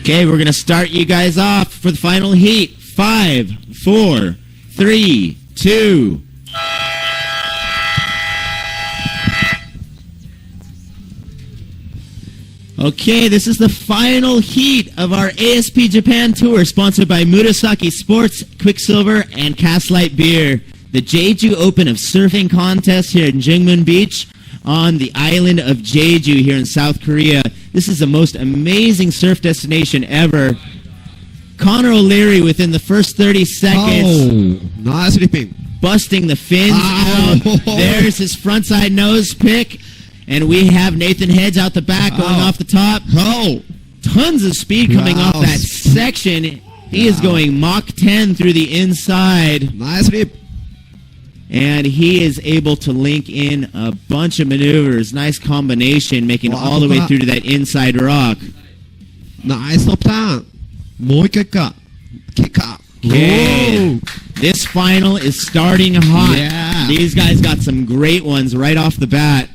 Okay, we're going to start you guys off for the final heat. 5, 4, 3, 2. Okay, this is the final heat of our ASP Japan Tour, sponsored by Murasaki Sports, Quicksilver, and Castlight Beer. The JEJU Open of Surfing Contest here in Jingmun Beach on the island of JEJU here in South Korea. This is the most amazing surf destination ever. Connor O'Leary within the first 30 seconds. Oh, nice ripping. Busting the fins out. There's his frontside nose pick. And we have Nathan Heads out the back going off the top. Tons of speed coming off that section. He is going Mach 10 through the inside. Nice rip. And he is able to link in a bunch of maneuvers. Nice combination, making all the way through to that inside rock. Nice top turn. More kick up. Okay. This final is starting hot. Yeah. These guys got some great ones right off the bat.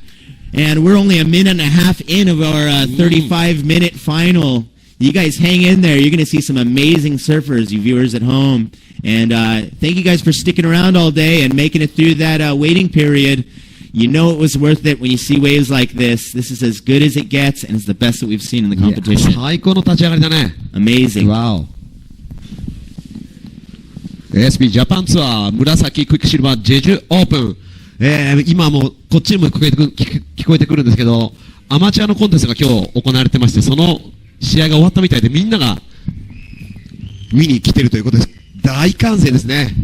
And we're only a minute and a half in of our 35-minute final. You guys hang in there. You're going to see some amazing surfers, you viewers at home. And thank you guys for sticking around all day and making it through that waiting period. You know it was worth it when you see waves like this. This is as good as it gets, and it's the best that we've seen in the competition. Amazing. Wow. ASP JapanTour 紫クイックシルバージェジュオープン。今もこっちにも聞こえてくるんですけど、アマチュアのコンテストが今日行われてまして、その試合が終わったみたいでみんなが見に来てるということです。大歓声ですね。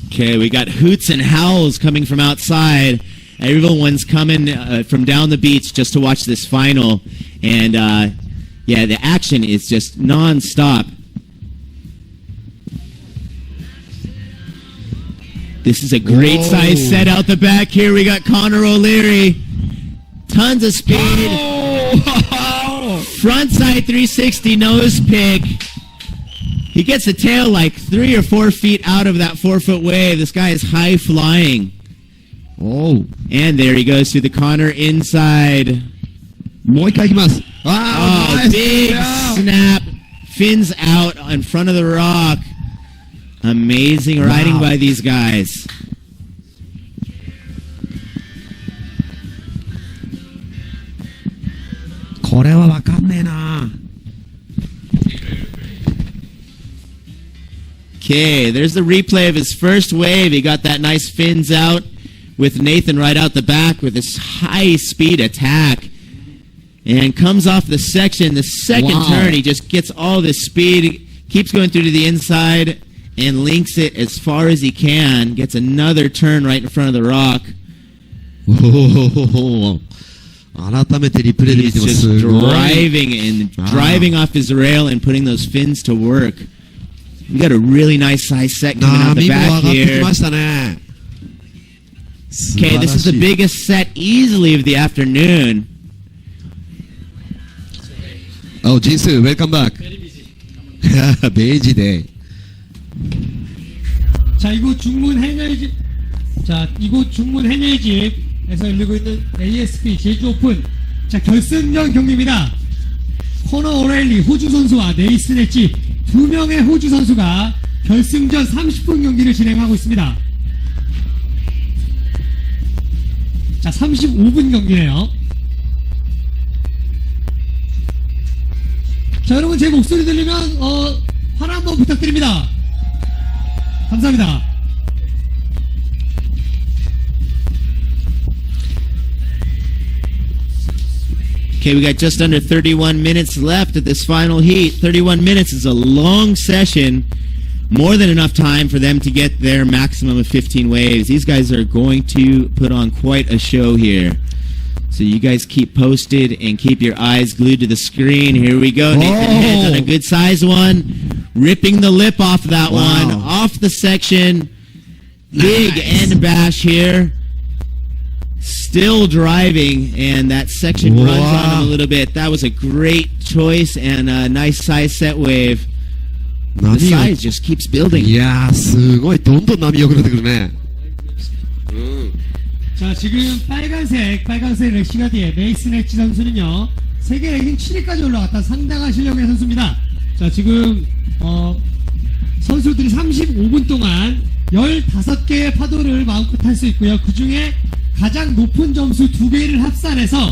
Okay, we got hoots and howls coming from outside. Everyone's coming from down the beach just to watch this final. And yeah, the action is just non-stop. This is a great size set out the back here. We got Connor O'Leary. Tons of speed. Frontside 360 nose pick. He gets the tail like 3 or 4 feet out of that 4-foot wave. This guy is high flying. Oh. And there he goes through the Connor inside. Nice. Big snap. Fins out in front of the rock. Amazing riding by these guys. Okay, there's the replay of his first wave. He got that nice fins out with Nathan right out the back with this high-speed attack. And comes off the section. The second turn, he just gets all this speed, keeps going through to the inside, and links it as far as he can. Gets another turn right in front of the rock. He's just driving off his rail and putting those fins to work. We got a really nice size set coming out the back here. Okay, this is the biggest set easily of the afternoon. Oh, Jinsu, welcome back. Beige day. 자, 이곳 중문 해녀의집에서 열리고 있는 ASP 제주 오픈. 자, 결승전 경기입니다. 코너 오렐리 호주 선수와 네이슨 엣지 2명의 호주 선수가 결승전 30분 경기를 진행하고 있습니다. 자, 35분 경기네요. 자, 여러분 제 목소리 들리면 환호 한번 부탁드립니다. 감사합니다. Okay, we got just under 31 minutes left at this final heat. 31 minutes is a long session. More than enough time for them to get their maximum of 15 waves. These guys are going to put on quite a show here. So you guys keep posted and keep your eyes glued to the screen. Here we go. Nathan Heads on a good size one. Ripping the lip off that one. Off the section. Big end bash here. Still driving, and that section runs on him a little bit. That was a great choice and a nice size set wave. The size just keeps building. Yeah, すごいどんどん波良くなってくるね. 자, 지금 빨간색 렉시가디의 네이슨 엣지 선수는요, 세계 랭킹 7위까지 올라갔다 상당한 실력의 선수입니다. 자, 지금 선수들이 35분 동안 15개의 파도를 마음껏 탈 수 있고요. 그 중에 가장 높은 점수 2개를 합산해서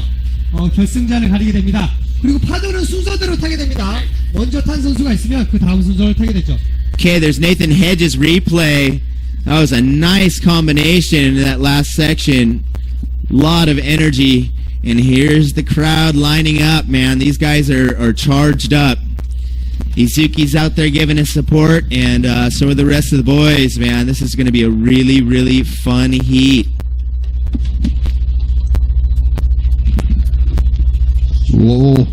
결승자를 가리게 됩니다. 그리고 파도는 순서대로 타게 됩니다. 먼저 탄 선수가 있으면 그 다음 순서를 타게 되죠. Okay, there's Nathan Hedges' replay. That was a nice combination in that last section. Lot of energy. And here's the crowd lining up, man. These guys are charged up. Izuki's out there giving us support, and so are the rest of the boys, man. This is going to be a really, really fun heat. Whoa.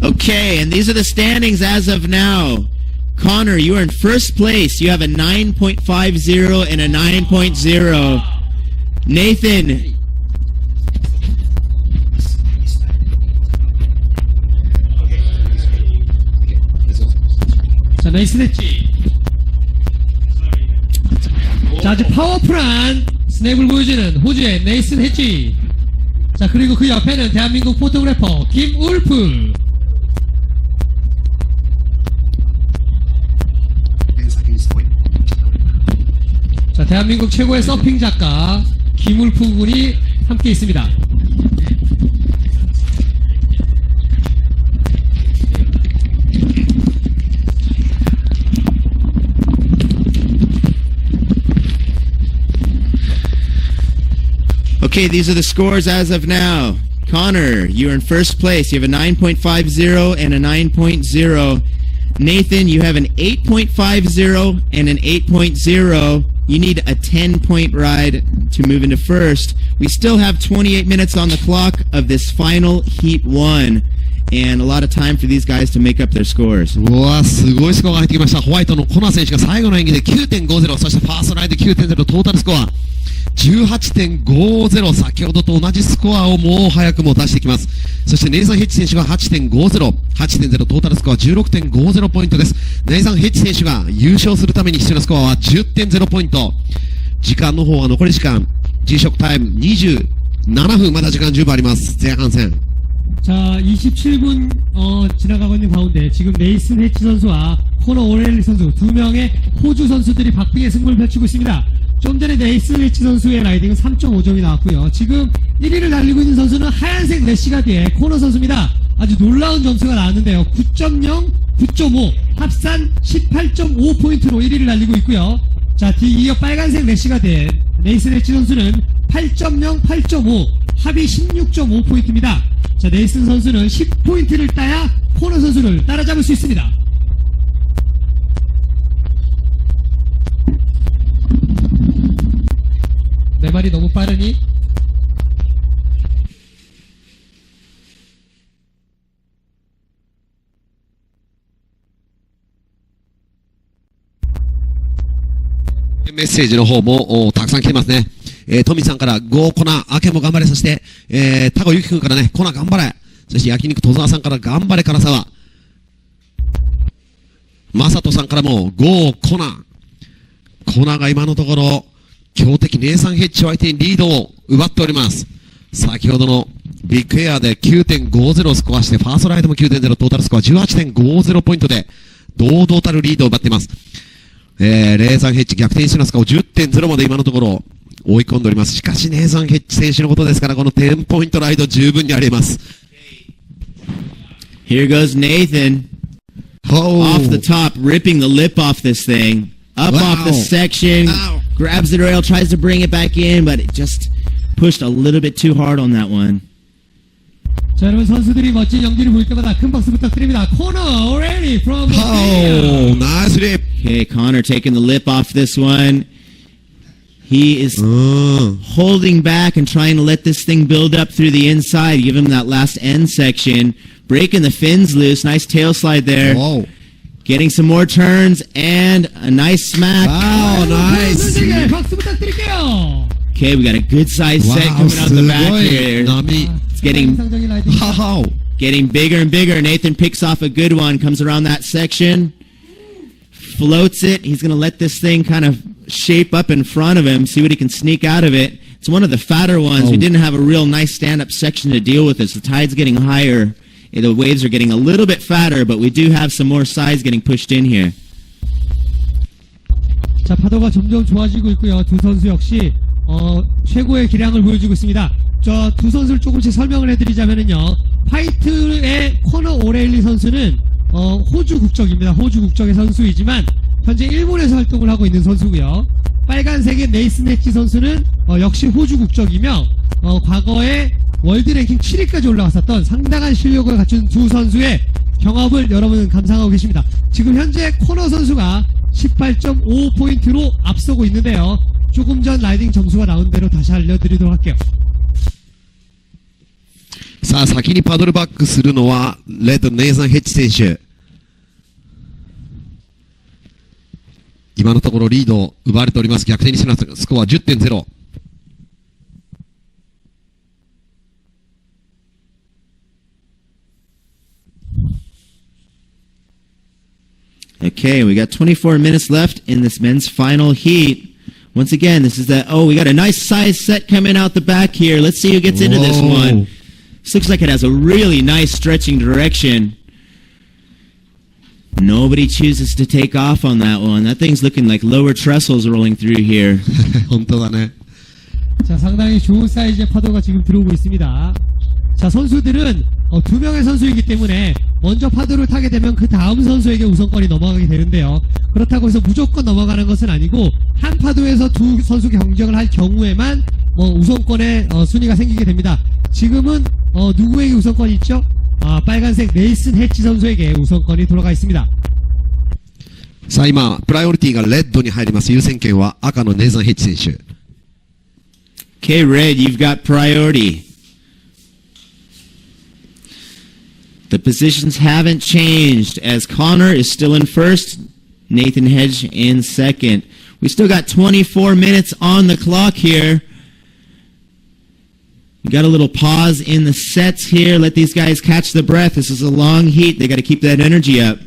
Okay, and these are the standings as of now. Connor, you are in first place. You have a 9.50 and a 9.0. Nathan, 자, 네이슨 엣지. 자, 아주 파워풀한 스냅을 보여주는 호주의 네이슨 엣지. 자, 그리고 그 옆에는 대한민국 포토그래퍼 김울프. 자, 대한민국 최고의 서핑 작가 김울프 군이 함께 있습니다. okay, these are the scores as of now. Connor, you're in first place. You have a 9.50 and a 9.0. Nathan, you have an 8.50 and an 8.0. You need a 10-point ride to move into first. We still have 28 minutes on the clock of this final Heat 1. And a lot of time for these guys to make up their scores. うわ、すごいスコアが入ってきました。ホワイトのコナー選手が最後の演技で 9.50、そしてファーストライド 9.0、トータルスコア 18.50、先ほどと同じスコアをもう早くも出してきます。そしてネイサン・ヘッジ選手が 8.50、8.0、トータルスコア 16.50 ポイントです。ネイサン・ヘッジ選手が優勝するために必要なスコアは 10.0 ポイント。時間の方は残り時間 G-SHOCKタイム27分、まだ時間十分あります。前半戦。 자, 27분 지나가고 있는 가운데 지금 네이슨 해치 선수와 코너 오렐리 선수 두 명의 호주 선수들이 박빙의 승부를 펼치고 있습니다. 좀 전에 네이슨 해치 선수의 라이딩은 3.5점이 나왔고요. 지금 1위를 달리고 있는 선수는 하얀색 래시가드의 코너 선수입니다. 아주 놀라운 점수가 나왔는데요. 9.0, 9.5 합산 18.5포인트로 1위를 달리고 있고요. 자, 뒤이어 빨간색 래시가드의 네이슨 해치 선수는 8.0, 8.5 합이 16.5포인트입니다. 자, 네이슨 선수는 10포인트를 따야 코너 선수를 따라잡을 수 있습니다. 내 말이 너무 빠르니? 메시지の方もたくさん来てますね。トミさんから、ゴーコナ、アケも頑張れ。そして、タコユキ君からね、コナ頑張れ。そして焼肉戸沢さんから頑張れ、唐沢。マサトさんからも、ゴーコナ。コナが今のところ、強敵ネイサンヘッジを相手にリードを奪っております。先ほどのビッグエアで 9.50 をスコアして、ファーストライドも 9.0、トータルスコア 18.50 ポイントで、堂々たるリードを奪っています。ネイサンヘッジ逆転してますが、10.0 まで今のところ、追い込んでおります。しかしネイサンヘッジ選手のことですから、この10ポイントライド十分にあります。Here goes Nathan. Off the top, ripping the lip off this thing. Up off the section. Grabs the rail, tries to bring it back in, but it just pushed a little bit too hard on that one. 자, 여러분 선수들이 멋진 연기를 보일 때마다 큰 박수 부탁드립니다. Connor O'Reilly from Australia. Nice rip. Okay, Connor taking the lip off this one. He is holding back and trying to let this thing build up through the inside. Give him that last end section. Breaking the fins loose. Nice tail slide there. Whoa. Getting some more turns and a nice smack. Wow, nice. 박수 부탁드릴게요. Okay, we got a good size set coming out the back here. It's getting bigger and bigger. Nathan picks off a good one. Comes around that section. Floats it. He's going to let this thing kind of shape up in front of him. See what he can sneak out of it. It's one of the fatter ones. We didn't have a real nice stand-up section to deal with this. The tide's getting higher. The waves are getting a little bit fatter, but we do have some more sides getting pushed in here. 자, 파도가 점점 좋아지고 있고요. 두 선수 역시 최고의 기량을 보여주고 있습니다. 저 두 선수를 조금씩 설명을 해드리자면요. 화이트의 코너 오레일리 선수는 호주 국적입니다. 호주 국적의 선수이지만 현재 일본에서 활동을 하고 있는 선수고요. 빨간색의 네이슨 해치 선수는 역시 호주 국적이며 과거에 월드 랭킹 7위까지 올라갔었던 상당한 실력을 갖춘 두 선수의 경합을 여러분 감상하고 계십니다. 지금 현재 코너 선수가 18.5포인트로 앞서고 있는데요. 조금 전 라이딩 점수가 나온 대로 다시 알려드리도록 할게요. さあ、先にパドルバックするのは、レッドネイサン・ヘッジ選手。今のところリードを奪われております。逆転にします。スコア 10.0。Okay, we got 24 minutes left in this men's final heat. Once again, this is we got a nice size set coming out the back here. Let's see who gets into this one. This looks like it has a really nice stretching direction. Nobody chooses to take off on that one. That thing's looking like lower trestles rolling through here. 本当だね。 자, 상당히 좋은 사이즈의 파도가 지금 들어오고 있습니다. 자, 선수들은 두 명의 선수이기 때문에 먼저 파도를 타게 되면 그 다음 선수에게 우선권이 넘어가게 되는데요. 그렇다고 해서 무조건 넘어가는 것은 아니고 한 파도에서 두 선수 경쟁을 할 경우에만 우선권의 순위가 생기게 됩니다. 지금은 누구에게 우선권이 있죠? 빨간색 네이슨 해치 선수에게 우선권이 돌아가 있습니다. さあ、今、プライオリティがレッドに入ります。優先権は赤のネイサン・ヘッジ選手。Okay, Red, you've got priority. The positions haven't changed as Connor is still in first, Nathan Hedge in second. We still got 24 minutes on the clock here. We got a little pause in the sets here. Let these guys catch the breath. This is a long heat. They got to keep that energy up.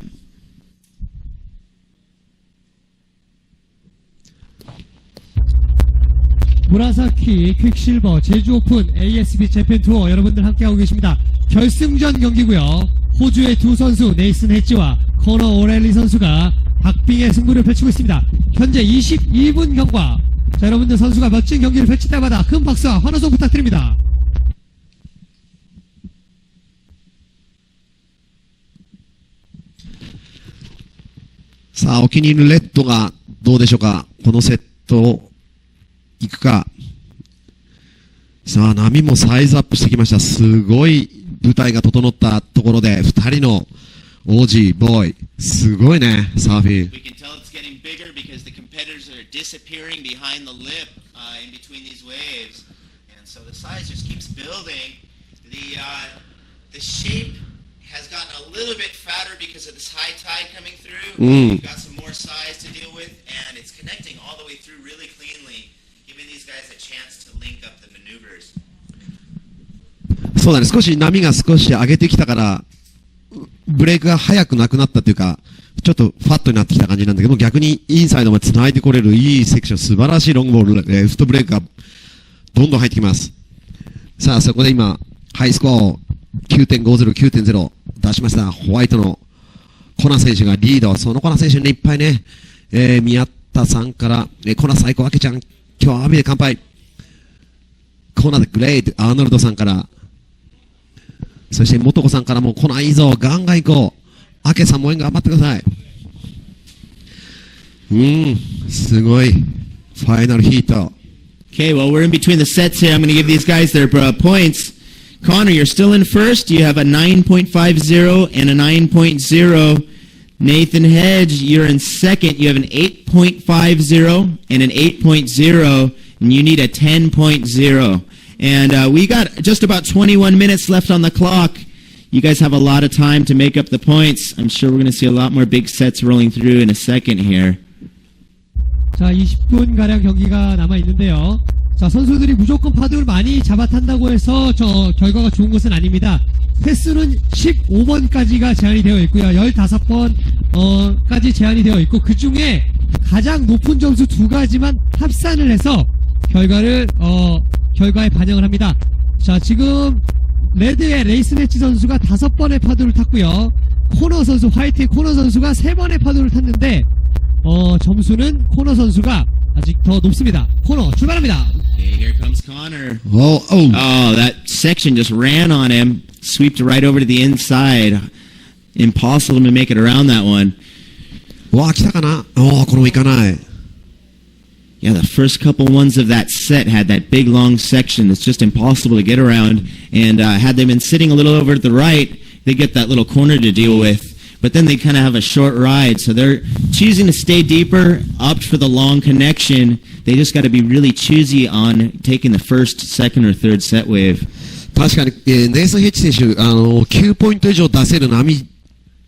무라사키, 퀵실버, 제주 오픈, ASP 재팬투어 여러분들 함께하고 계십니다. 결승전 경기고요. 호주의 두 선수 네이슨 해치와 코너 오렐리 선수가 박빙의 승부를 펼치고 있습니다. 현재 22분 경과. 자, 여러분들 선수가 멋진 경기를 펼칠 때마다 큰 박수와 환호성 부탁드립니다. 자, お気に入りのレッドがどうでしょうか。このセットをいくか。さあ、波もサイズアップしてきました。すごい舞台が整ったところで、二人の王子、ボーイ。すごいね、サーフィン。We can tell it's getting bigger because the competitors are disappearing behind the lip in between these waves. And so the size just keeps building. The shape has gotten a little bit fatter because of this high tide coming through. We've got some more size to deal with, and it's connecting all the way through really cleanly, giving these guys a chance to link up the maneuvers. そうだね、少し波が少し上げてきたから、ブレイクが早くなくなったというか、ちょっとファットになってきた感じなんだけど、逆にインサイドまで繋いでこれるいいセクション、素晴らしいロングボール、レフトブレイクがどんどん入ってきます。さあ、そこで今、ハイスコアを 9.50、9.0 出しました。ホワイトのコナ選手がリード。そのコナ選手に、ね、いっぱいね、宮田さんから、コナ最高、アケちゃん、今日は雨で乾杯。コナでグレイド、アーノルドさんから、そして元子さんからも、コナいいぞ、ガンガン行こう。アケさんも頑張ってください。すごい。ファイナルヒート。Okay, well, we're in between the sets here. I'm going to give these guys their points. Connor, you're still in first. You have a 9.50 and a 9.0. Nathan Hedge, you're in second. You have an 8.50 and an 8.0, and you need a 10.0. And we got just about 21 minutes left on the clock. You guys have a lot of time to make up the points. I'm sure we're going to see a lot more big sets rolling through in a second here. 자, 20분가량 경기가 남아있는데요. 자, 선수들이 무조건 파도를 많이 잡아탄다고 해서 결과가 좋은 것은 아닙니다. 횟수는 15번까지가 제한이 되어 있고요. 15번, 까지 제한이 되어 있고, 그 중에 가장 높은 점수 두 가지만 합산을 해서 결과에 반영을 합니다. 자, 지금 레드의 레이스 네치 선수가 5번의 파도를 탔고요. 코너 선수, 화이트의 코너 선수가 3번의 파도를 탔는데, 점수는 코너 선수가 아직 더 높습니다. 코너 출발합니다. Okay, here comes Connor. Oh, Oh, that section just ran on him, sweeped right over to the inside. Impossible to make it around that one. わあ、来たかな。これもいかない。Yeah, the first couple ones of that set had that big long section that's just impossible to get around. And had they been sitting a little over to the right, they get that little corner to deal with. But then they kind of have a short ride. So they're choosing to stay deeper, opt for the long connection. They just got to be really choosy on taking the first, second, or third set wave. 確かに、ネイス・ヘッジ選手、9ポイント以上出せる波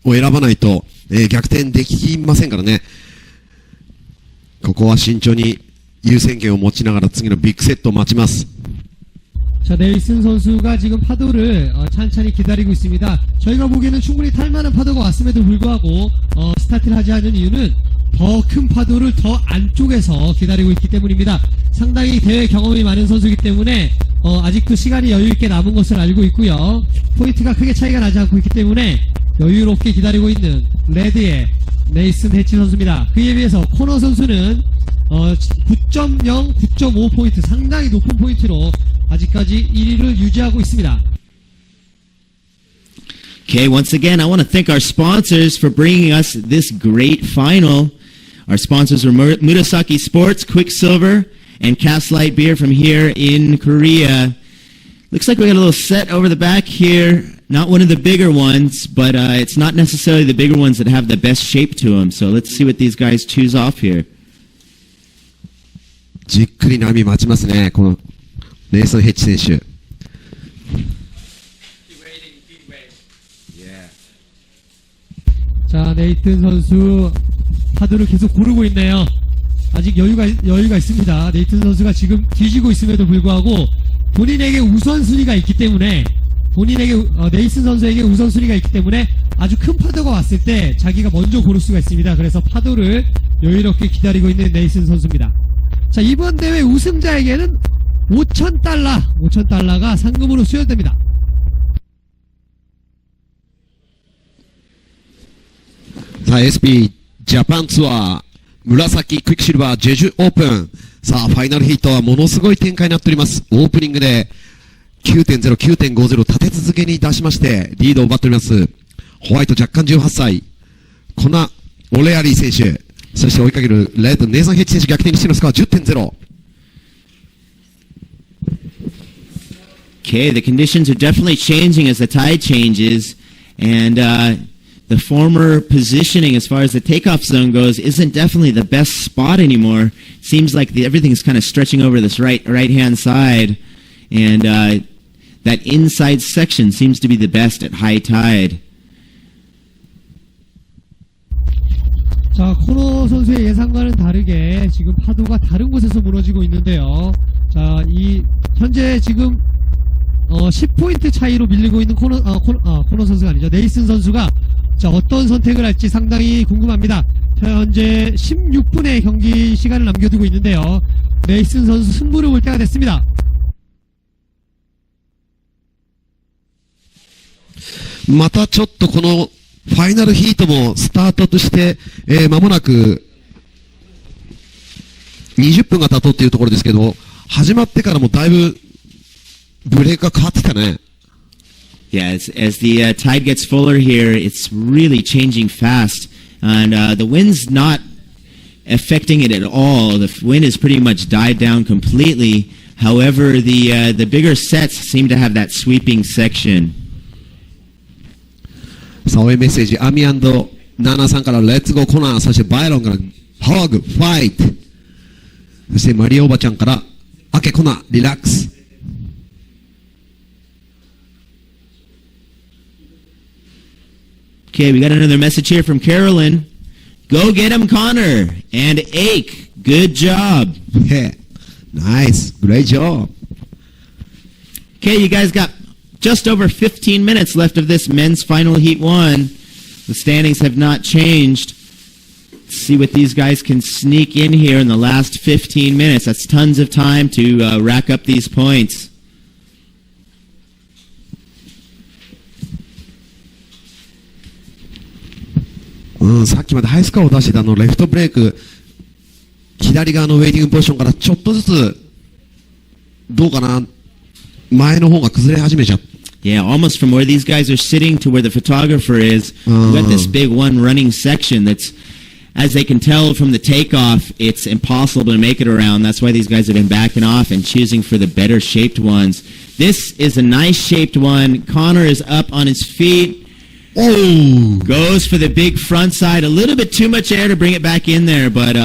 を選ばないと、逆転できませんからね。ここは慎重に優先権を持ちながら次のビッグセットを待ちます。 자, 네이슨 선수가 지금 파도를 찬찬히 기다리고 있습니다. 저희가 보기에는 충분히 탈만한 파도가 왔음에도 불구하고 스타트를 하지 않은 이유는 더 큰 파도를 더 안쪽에서 기다리고 있기 때문입니다. 상당히 대회 경험이 많은 선수이기 때문에 아직도 시간이 여유있게 남은 것을 알고 있고요. 포인트가 크게 차이가 나지 않고 있기 때문에 여유롭게 기다리고 있는 레드의 네이슨 해치 선수입니다. 그에 비해서 코너 선수는 9.0, 9.5 포인트, 상당히 높은 포인트로 아직까지 1위를 유지하고 있습니다. Okay, once again, I want to thank our sponsors for bringing us this great final. Our sponsors were Murasaki Sports, Quicksilver, and Cast Light Beer from here in Korea. Looks like we got a little set over the back here. Not one of the bigger ones, but it's not necessarily the bigger ones that have the best shape to them. So let's see what these guys choose off here. じっくり波待ちますね、このネイソン・ヘッジ選手。 자, 네이튼 선수 파도를 계속 고르고 있네요. 아직 여유가 있습니다. 네이튼 선수가 지금 뒤지고 있음에도 불구하고 본인에게 우선순위가 있기 때문에 네이슨 선수에게 우선순위가 있기 때문에 아주 큰 파도가 왔을 때 자기가 먼저 고를 수가 있습니다. 그래서 파도를 여유롭게 기다리고 있는 네이슨 선수입니다. 자, 이번 대회 우승자에게는 5,000달러가 상금으로 수여됩니다. 자, ASP ジャパンツアー紫クイックシルバージェジュオープン。さあ、ファイナルヒートはものすごい展開になっております。オープニングで 9.0、9.50 立て続けに出しましてリードを奪っております。ホワイト若干18歳。コナ・オレアリー選手。そして追いかけるレッドネイサン・ヘッジ選手逆転にしているスコア 10.0。 Okay, the conditions are definitely changing as the tide changes, and the former positioning as far as the takeoff zone goes isn't definitely the best spot anymore. Seems like everything's kind of stretching over this right-hand side, and that inside section seems to be the best at high tide. 자, 코너 선수의 예상과는 다르게 지금 파도가 다른 곳에서 무너지고 있는데요. 자, 현재 지금 10포인트 차이로 밀리고 있는 코너 선수가 아니죠. 네이슨 선수가 자, 어떤 선택을 할지 상당히 궁금합니다. 현재 16분의 경기 시간을 남겨두고 있는데요. 네이슨 선수 승부를 볼 때가 됐습니다. またちょっとこのファイナルヒートもスタートとして、間もなく20分が経とうっていうところですけど、始まってからもだいぶブレークが変わってきたね。Yeah, as the tide gets fuller here, it's really changing fast, and the wind's not affecting it at all. The wind has pretty much died down completely. However, the bigger sets seem to have that sweeping section. さあ、応援メッセージ、アミ&ナナさんからレッツゴーコナー、そしてバイロンからホグ、ファイト。そしてマリオおばちゃんからアケコナー、リラックス。Okay, we got another message here from Carolyn. Go get him, Connor. And Ake, good job. Yeah, nice, great job. Okay, you guys got just over 15 minutes left of this men's final heat 1. The standings have not changed. See what these guys can sneak in here in the last 15 minutes. That's tons of time to rack up these points. Mm, さっきまでハイスコアを出してたレフトブレイク、左側のウェイティングポジションからちょっとずつ、どうかな、前の方が崩れ始めちゃう。Yeah, almost from where these guys are sitting to where the photographer is, we've got this big one running section that's, as they can tell from the takeoff, it's impossible to make it around. That's why these guys have been backing off and choosing for the better shaped ones. This is a nice shaped one. Connor is up on his feet. Oh! Goes for the big front side. A little bit too much air to bring it back in there, but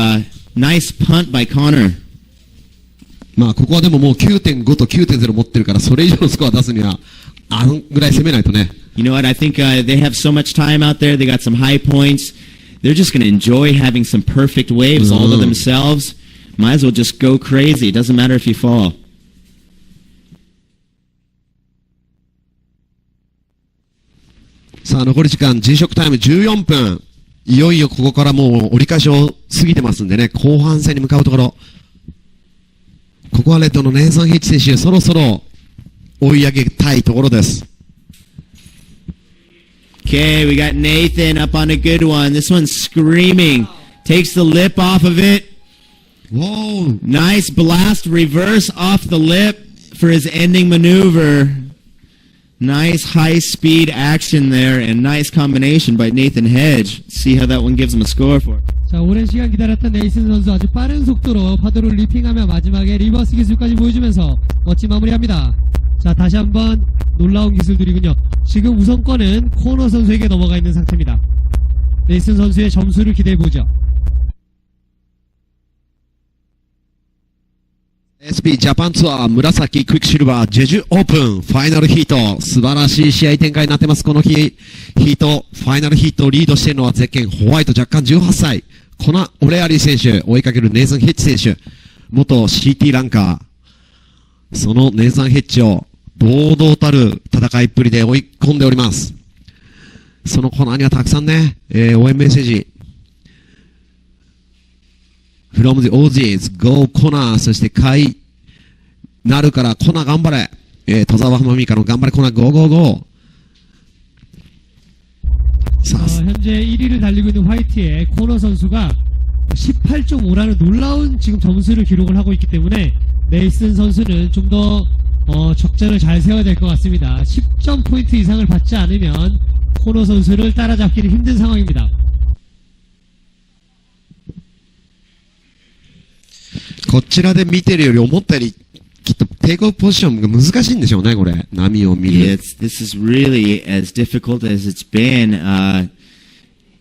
nice punt by Connor. まあここはでももう 9.5 と 9.0 持ってるから、それ以上のスコア出すにはあのぐらい攻めないとね。You know what? I think they have so much time out there. They got some high points. They're just going to enjoy having some perfect waves all to themselves. Might as well just go crazy. It doesn't matter if you fall. さあ残り時間 G-SHOCK タイム14分。いよいよここからもう折り返しを過ぎてますんでね、後半戦に向かうところ。ここはレッドのネイサン・ヒッチ選手、そろそろ追い上げたいところです。Okay, we got Nathan up on a good one. This one's screaming. Takes the lip off of it. Whoa! Nice blast reverse off the lip for his ending maneuver. Nice high-speed action there and nice combination by Nathan Hedge. See how that one gives him a score for. 자, 오랜 시간 기다렸던 네이슨 선수 아주 빠른 속도로 파도를 리핑하며 마지막에 리버스 기술까지 보여주면서 멋진 마무리합니다. 자, 다시 한번 놀라운 기술들이군요. 지금 우선권은 코너 선수에게 넘어가 있는 상태입니다. 네이슨 선수의 점수를 기대해보죠. ASP ジャパンツアー紫クイックシルバージェジュオープンファイナルヒート素晴らしい試合展開になってます。このヒートファイナルヒートをリードしているのはゼッケンホワイト若干18歳コナ・オレアリー選手追いかけるネイサン・ヘッジ選手元 CT ランカーそのネイサン・ヘッジを堂々たる戦いっぷりで追い込んでおります。そのコナーにはたくさんね、応援メッセージFrom the Aussies, Go コナー、そしてカイなるからコナー頑張れ、戸沢浜美香の頑張れコナー Go Go Go 현재 1위를 달리고 있는 화이트의 코너 선수가 18.5라는 놀라운 지금 점수를 기록을 하고 있기 때문에 네이슨 선수는 좀 더 적절을 잘 세워야 될 것 같습니다. 10점 포인트 이상을 받지 않으면 코너 선수를 따라잡기는 힘든 상황입니다. こちらで見てるより思ったよりきっとテイクオフポジションが難しいんでしょうね、これ。波を見る。This is really as difficult as it's been.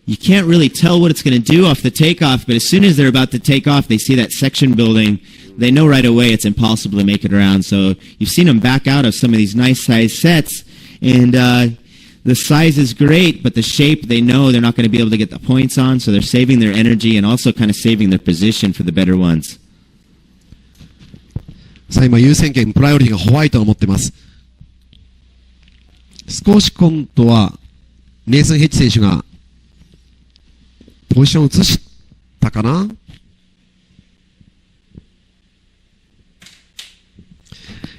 You can't really tell what it's going to do off the takeoff, but as soon as they're about to take off, they see that section building. They know right away it's impossible to make it around. So you've seen them back out of some of these nice size sets, and the size is great, but the shape they know they're not going to be able to get the points on, so they're saving their energy and also kind of saving their position for the better ones. さあ今優先権プライオリティがホワイトが持ってます。少し今度はネイサン・ヘッジ選手がポジションを移したかな。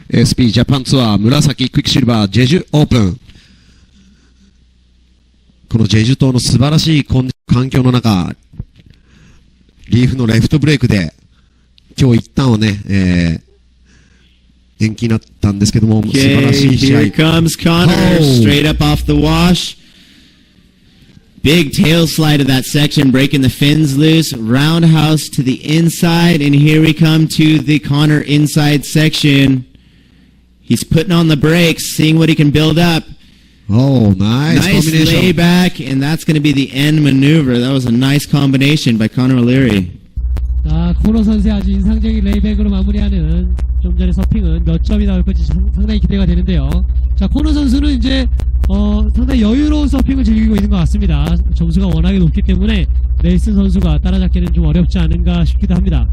ASP ジャパンツアー紫クイックシルバージェジュオープン。このジェジュ島の素晴らしい環境の中、リーフのレフトブレイクで今日一旦はね、延期になったんですけども、素晴らしい試合。Here comes Connor, straight up off the wash. Big tail slide of that section, breaking the fins loose. Roundhouse to the inside, and here we come to the Connor inside section. He's putting on the brakes, seeing what he can build up. Oh, nice combination. Layback, and that's going to be the end maneuver. That was a nice combination by Connor O'Leary. 자, 코너 선수의 아주 인상적인 레이백으로 마무리하는 좀 전에 서핑은 몇 점이 나올 건지 상당히 기대가 되는데요. 자, 코너 선수는 이제 상당히 여유로운 서핑을 즐기고 있는 것 같습니다. 점수가 워낙에 높기 때문에 네이슨 선수가 따라잡기는 좀 어렵지 않은가 싶기도 합니다.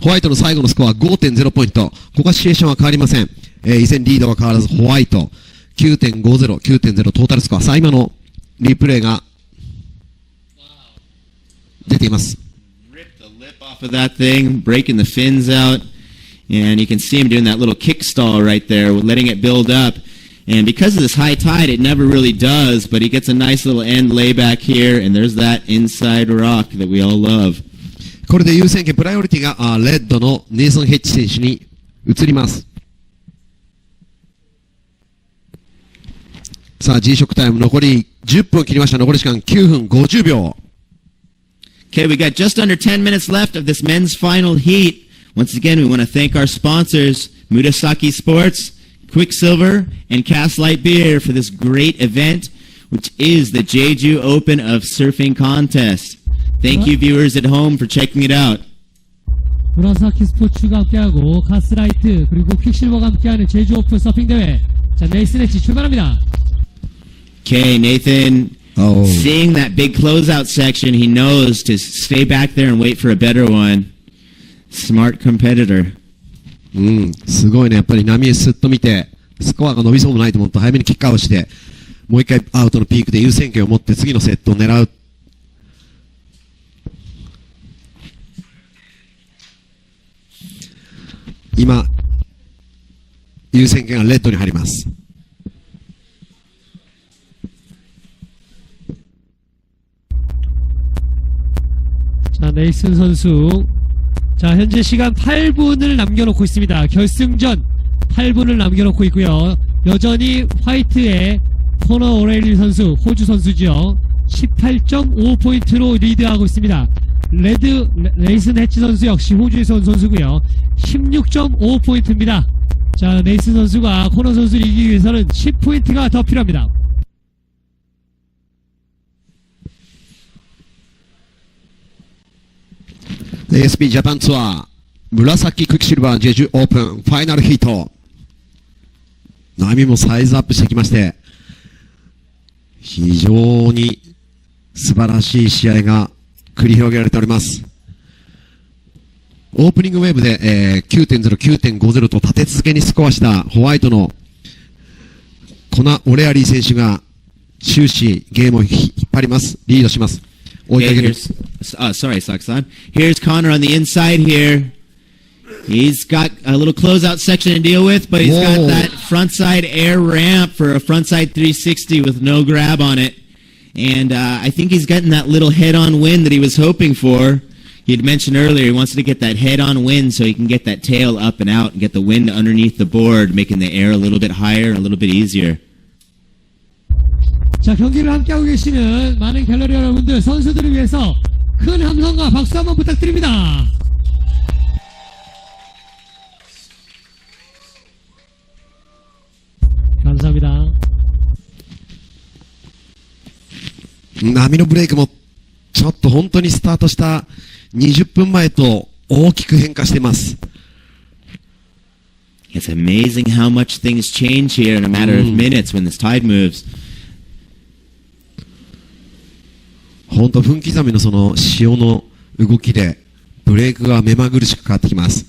ホワイトの最後のスコア 5.0 ポイント。ここはシチュエーションは変わりません。依然リードは変わらずホワイト 9.50、9.0 トータルスコア。さあ今のリプレイが出ています。Ripped the lip off of that thing, breaking the fins out, and you can see him doing that little kick stall right there, letting it build up. And because of this high tide, it never really does, but he gets a nice little end layback here, and there's that inside rock that we all love. これで優先権プライオリティがレッドのネイソン・ヘッジ選手に移ります。さあ G ショックタイム残り10分切りました。残り時間9分50秒。Okay, we got just under 10 minutes left of this men's final heat. Once again, we want to thank our sponsors, Murasaki Sports, Quicksilver, and Cast Light Beer for this great event, which is the JEJU Open of Surfing Contest. Thank you, viewers at home, for checking it out. 무라사키 스포츠가 함께하고 가스라이트 그리고 퀵실버가 함께하는 제주 오픈 서핑 대회. 자, 네이슨 엣지 출발합니다. Okay, Nathan, seeing that big closeout section, he knows to stay back there and wait for a better one. Smart competitor. すごいね。やっぱり波へスッと見て、スコアが伸びそうもないと思うと早めにキックアウトして、もう一回アウトのピークで優先権を持って次のセットを狙う。今、優先権がレッドに入ります。자, 네이슨 선수. 자, 현재 시간 8분을 남겨놓고 있습니다. 결승전 8분을 남겨놓고 있고요. 여전히 화이트의 코너 오레일리 선수, 호주 선수죠. 18.5포인트로 리드하고 있습니다. 레드 네이슨 해치 선수 역시 호주에서 온 선수고요. 16.5포인트입니다. 자, 네이슨 선수가 코너 선수를 이기기 위해서는 10포인트가 더 필요합니다. ASP ジャパンツアー紫クイックシルバージェジュオープンファイナルヒート。波もサイズアップしてきまして、非常に素晴らしい試合が繰り広げられております。オープニングウェーブで、9.0、9.50 と立て続けにスコアしたホワイトのコナ・オレアリー選手が終始ゲームを引っ張ります。リードします。Okay, sorry, Saksan. Here's Connor on the inside here. He's got a little closeout section to deal with, but he's got that frontside air ramp for a frontside 360 with no grab on it. And I think he's getting that little head-on wind that he was hoping for. He had mentioned earlier he wants to get that head-on wind so he can get that tail up and out and get the wind underneath the board, making the air a little bit higher and a little bit easier. 자, 경기를 함께하고 계시는 많은 갤러리 여러분들, 선수들을 위해서 큰 함성과 박수 한번 부탁드립니다. 감사합니다. 波のブレイクもちょっと本当にスタートした20分前と大きく変化しています。It's amazing how much things change here in a matter of minutes when this tide moves. 本当分刻みのその潮の動きでブレイクが目まぐるしく変わってきます。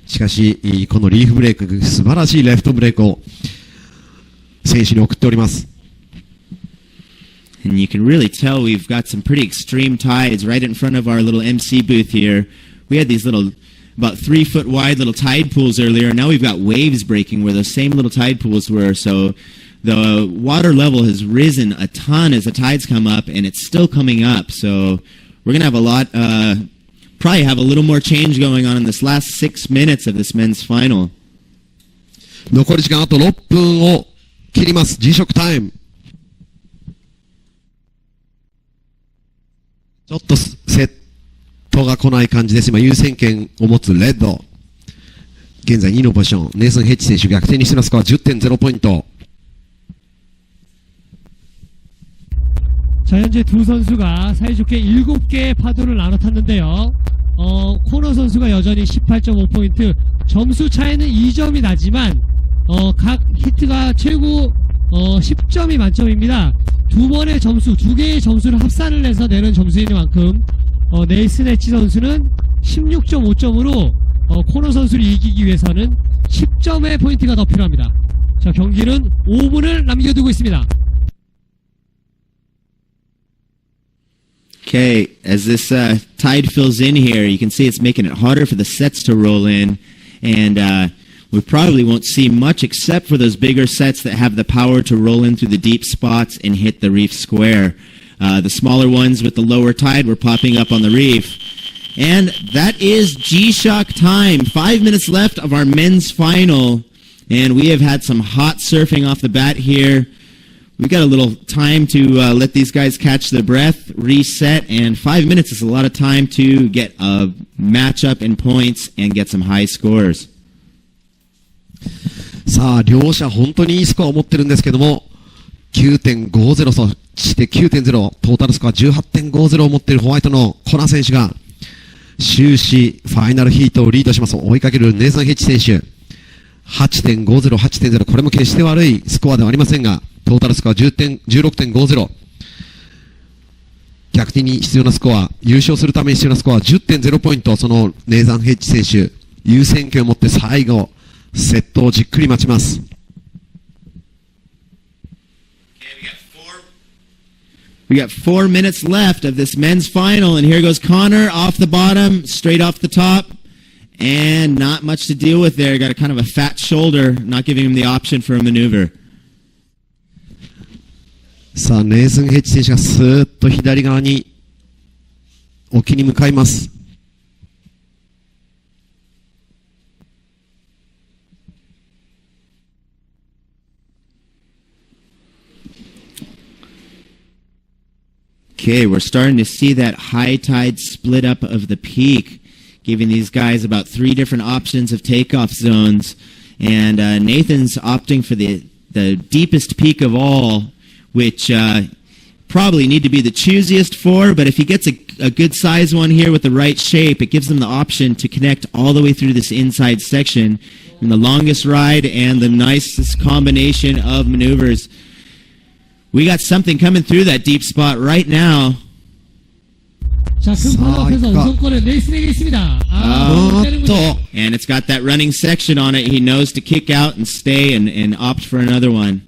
しかしこのリーフブレイク、素晴らしいレフトブレイクを選手に送っております。And you can really tell we've got some pretty extreme tides right in front of our little MC booth here. We had these little, about 3 foot wide little tide pools earlier. Now we've got waves breaking where those same little tide pools were. So the water level has risen a ton as the tides come up, and it's still coming up. So we're going to have a lot, probably have a little more change going on in this last 6 minutes of this men's final. 残り時間あと6分を切ります。G ショックタイム。ちょっとセットが来ない感じです。今優先権を持つレッド。現在2位のポジション。ネイソン・ヘッジ選手逆転にしてのスコア 10.0 ポイント。 자, 현재 두 선수가 사이좋게 7개의 파도를 나눠 탔는데요. 코너 선수가 여전히 18.5포인트, 점수 차이는 2점이 나지만 각 히트가 최고 10점이 만점입니다. 두 번의 점수, 두 개의 점수를 합산을 해서 내는 점수인 만큼 네이슨 해치 선수는 16.5점으로 코너 선수를 이기기 위해서는 10점의 포인트가 더 필요합니다. 자, 경기는 5분을 남겨두고 있습니다. Okay, as this tide fills in here, you can see it's making it harder for the sets to roll in, and we probably won't see much except for those bigger sets that have the power to roll in through the deep spots and hit the reef square. The smaller ones with the lower tide were popping up on the reef. And that is G-Shock time. 5 minutes left of our men's final, and we have had some hot surfing off the bat here. We've got a little time to let these guys catch their breath, reset, and 5 minutes is a lot of time to get a matchup in points and get some high scores. さあ、両者本当にいいスコアを持ってるんですけども、9.50、そして9.0、トータルスコア 18.50 を持っているホワイトのコナー選手が、終始ファイナルヒートをリードします。追いかけるネイサン・ヘッジ選手。8.50、8.0、これも決して悪いスコアではありませんが、トータルスコア 16.50。逆転に必要なスコア、優勝するために必要なスコア 10.0 ポイント、そのネイサン・ヘッジ選手、優先権を持って最後、セットをじっくり待ちます。We got 4 minutes left of this men's final, and here goes Connor off the bottom, straight off the top, and not much to deal with there. Got a kind of a fat shoulder, not giving him the option for a maneuver. さあ、ネイサン・ヘッジ選手がスーッと左側に沖に向かいます。Okay, we're starting to see that high tide split up of the peak, giving these guys about 3 different options of takeoff zones. And Nathan's opting for the deepest peak of all, which probably need to be the choosiest for, but if he gets a good size one here with the right shape, it gives them the option to connect all the way through this inside section in the longest ride and the nicest combination of maneuvers. We got something coming through that deep spot right now. 자, 큰 팔로 앞에서 우선권을 네이슨에게 있습니다. And it's got that running section on it. He knows to kick out and stay and opt for another one.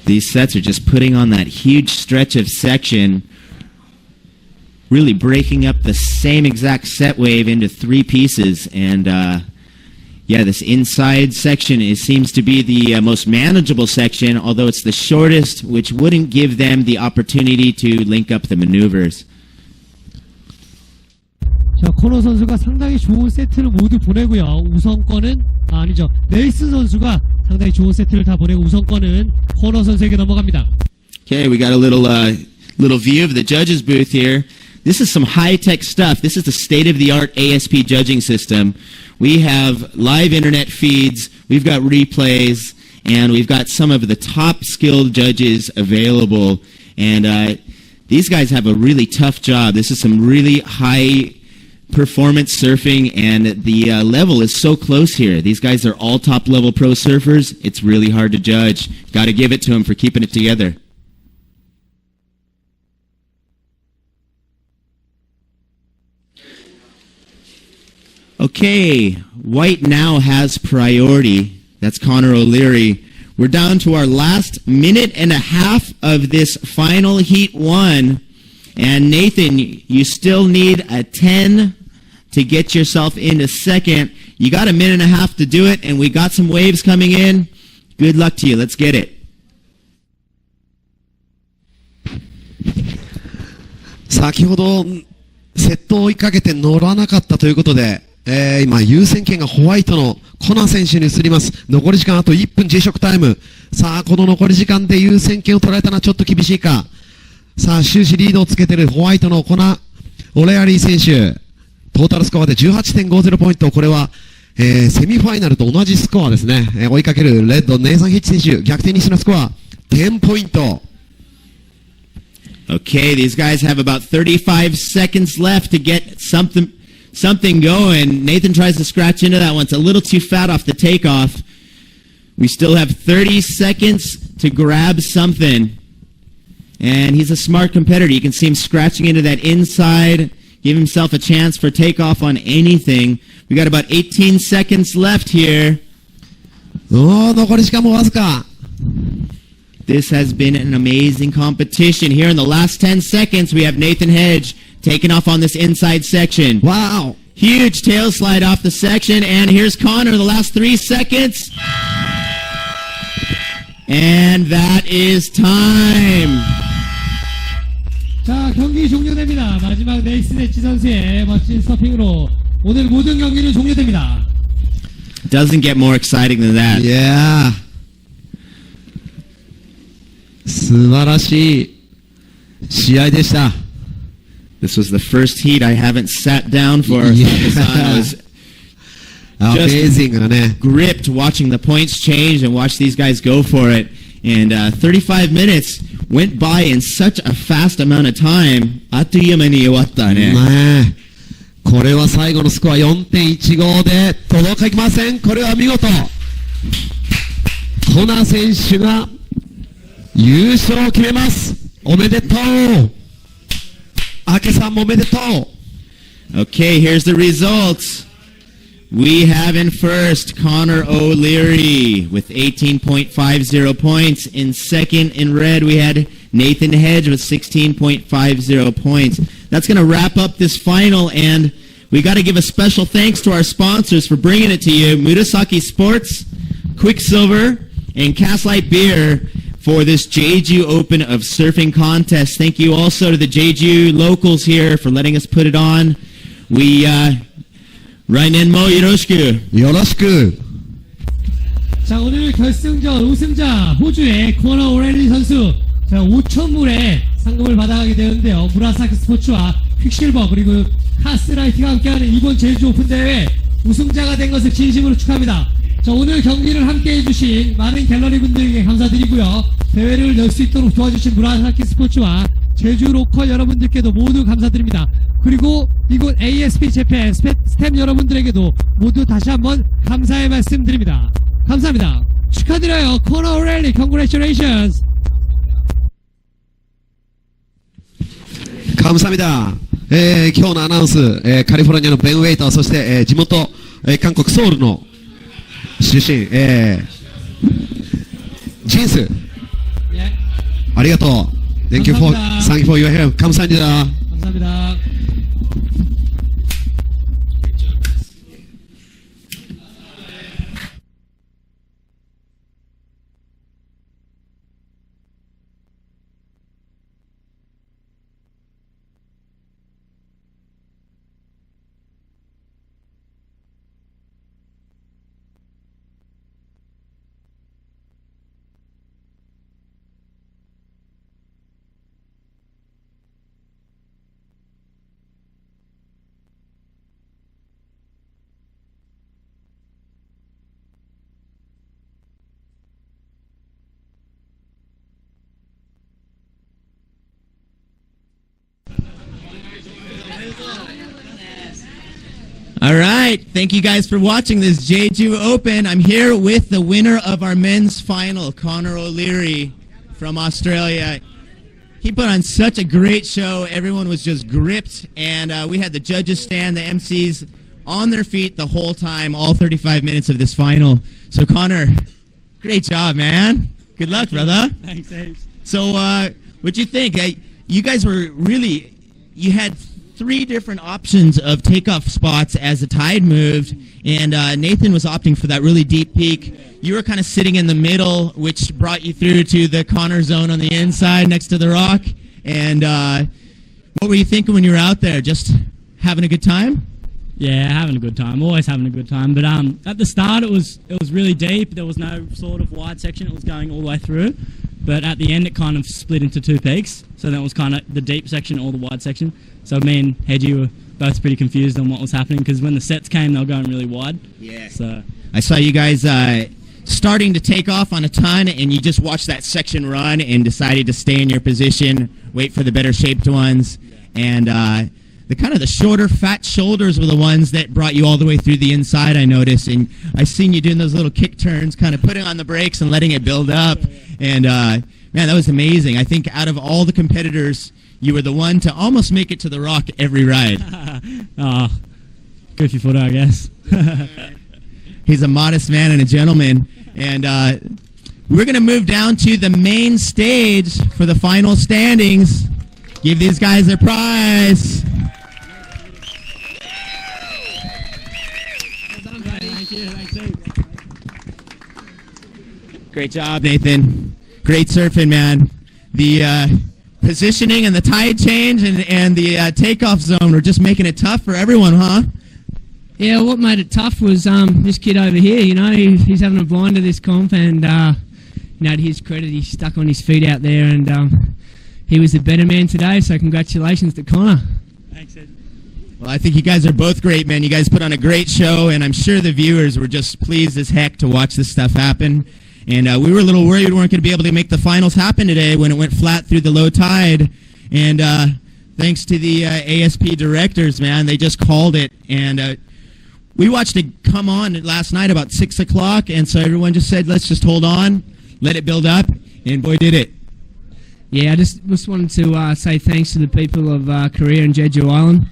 These sets are just putting on that huge stretch of section, really breaking up the same exact set wave into 3 pieces. And yeah, this inside section seems to be the most manageable section, although it's the shortest, which wouldn't give them the opportunity to link up the maneuvers. 자, 코너 선수가 상당히 좋은 세트를 모두 보내고요. 우선권은 아니죠. 네이슨 선수가 상당히 좋은 세트를 다 보내고 우선권은 코너 선수에게 넘어갑니다. Okay, we got a little view of the judges booth here. This is some high-tech stuff. This is the state-of-the-art ASP judging system. We have live internet feeds, we've got replays, and we've got some of the top skilled judges available. And these guys have a really tough job. This is some really high performance surfing, and the level is so close here. These guys are all top-level pro surfers. It's really hard to judge. Got to give it to them for keeping it together. Okay, white now has priority. That's Connor O'Leary. We're down to our last minute and a half of this final heat 1. And Nathan, you still need a 10 to get yourself into second. You got a minute and a half to do it, and we got some waves coming in. Good luck to you. Let's get it. 先ほどセットを追いかけて乗らなかったということで、今優先権がホワイトのコナー選手に移ります。残り時間あと1分 G 食タイム。さあこの残り時間で優先権を取られたのはちょっと厳しいか。さあ終始リードをつけているホワイトのコナーオレアリー選手、トータルスコアで 18.50 ポイント。これは、セミファイナルと同じスコアですね。追いかけるレッドネイサン・ヒッチ選手、逆転にしてのスコア10ポイント。Okay, these guys have about 35 seconds left to get something going. Nathan tries to scratch into that one. It's a little too fat off the takeoff. We still have 30 seconds to grab something. And he's a smart competitor. You can see him scratching into that inside, give himself a chance for takeoff on anything. We got about 18 seconds left here. 残り時間もわずか。This has been an amazing competition. Here in the last 10 seconds, we have Nathan Hedge taking off on this inside section. Wow! Huge tail slide off the section, and here's Connor, the last 3 seconds. And that is time. 자, 경기 종료됩니다. 마지막 네이슨 엣지 선수의 멋진 서핑으로 오늘 모든 경기는 종료됩니다. Doesn't get more exciting than that. Yeah. 素晴らしい試合でした。This was the first heat I haven't sat down for. Yeah. I was Amazing だね。 gripped watching the points change and watch these guys go for it. And 35 minutes went by in such a fast amount of time. あっという間に終わったね。ねえ。これは最後のスコア 4.15 で届きません。これは見事。コナー選手が優勝を決めます。おめでとう。アケさんもおめでとう。Okay, here's the results. We have in first Connor O'Leary with 18.50 points. In second, in red, we had Nathan Hedge with 16.50 points. That's going to wrap up this final, and we got to give a special thanks to our sponsors for bringing it to you. Murasaki Sports, Quicksilver, and Castlight Beer for this JEJU Open of Surfing Contest. Thank you also to the JEJU locals here for letting us put it on. We, 라이넨 모 요로시쿠. 요로시쿠. 자, 오늘 결승전 우승자 호주의 코너 오렐리 선수 5,000불의 상금을 받아가게 되는데요. 무라사키 스포츠와 퀵실버 그리고 카스라이트가 함께하는 이번 제주 오픈 대회 우승자가 된 것을 진심으로 축하합니다. 자, 오늘 경기를 함께 해주신 많은 갤러리 분들에게 감사드리고요. 대회를 열 수 있도록 도와주신 무라사키 스포츠와 제주 로컬 여러분들께도 모두 감사드립니다. 그리고 이곳 ASP 재팬 스탬 여러분들에게도 모두 다시 한번 감사의 말씀 드립니다. 감사합니다. 축하드려요. 코너 오렐리 Congratulations. 감사합니다. 今日のアナウンス、カリフォルニアのベン・ウェイター、そして、地元、韓国ソウルの出身、ジンス、ありがとう。Thank you for your help. 감사합니다. 감사합니다. All right. Thank you guys for watching this JEJU Open. I'm here with the winner of our men's final, Connor O'Leary from Australia. He put on such a great show. Everyone was just gripped, and we had the judges stand, the MCs on their feet the whole time, all 35 minutes of this final. So, Connor, great job, man. Good luck, brother. Thanks, Ace. So, what'd you think? You guys were really, you had 3 different options of takeoff spots as the tide moved, and Nathan was opting for that really deep peak. You were kind of sitting in the middle, which brought you through to the Connor zone on the inside next to the rock. And what were you thinking when you were out there? Just having a good time? Yeah, having a good time. Always having a good time. But at the start, it was really deep. There was no sort of wide section. It was going all the way through. But at the end, it kind of split into 2 peaks. So that was kind of the deep section or the wide section. So me and Hedgie were both pretty confused on what was happening because when the sets came, they were going really wide. Yeah. So I saw you guys starting to take off on a ton, and you just watched that section run and decided to stay in your position, wait for the better shaped ones, and the shorter, fat shoulders were the ones that brought you all the way through the inside, I noticed, and I seen you doing those little kick turns, kind of putting on the brakes and letting it build up, and Man, that was amazing. I think out of all the competitors, you were the one to almost make it to the rock every ride. Goofy photo, I guess. He's a modest man and a gentleman. And we're going to move down to the main stage for the final standings. Give these guys their prize. Great job, Nathan. Great surfing, man. The positioning and the tide change and the takeoff zone were just making it tough for everyone, huh? Yeah, what made it tough was this kid over here, he's having a blind to this comp, and, to his credit, he stuck on his feet out there, and he was the better man today, so congratulations to Connor. Thanks, Ed. Well, I think you guys are both great, man. You guys put on a great show, and I'm sure the viewers were just pleased as heck to watch this stuff happen. And we were a little worried we weren't going to be able to make the finals happen today when it went flat through the low tide. And thanks to the ASP directors, man, they just called it. And we watched it come on last night about 6 o'clock, and so everyone just said, let's just hold on, let it build up, and boy, did it. Yeah, I just wanted to say thanks to the people of Korea and Jeju Island,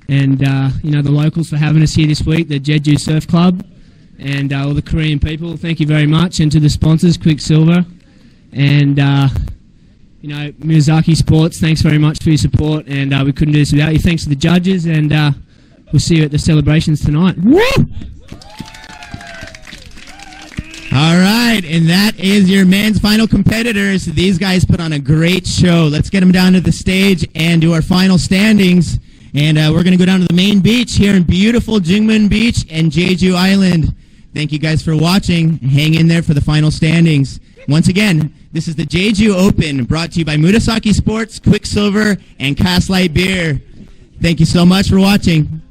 and the locals for having us here this week, the JEJU Surf Club, and all the Korean people. Thank you very much, and to the sponsors, Quicksilver, and Miyazaki Sports. Thanks very much for your support, and we couldn't do this without you. Thanks to the judges, and we'll see you at the celebrations tonight. Woo! All right, and that is your men's final competitors. These guys put on a great show. Let's get them down to the stage and do our final standings. And we're going to go down to the main beach here in beautiful Jingmun Beach and Jeju Island. Thank you guys for watching. Hang in there for the final standings. Once again, this is the JEJU Open, brought to you by Murasaki Sports, Quicksilver, and Cast Light Beer. Thank you so much for watching.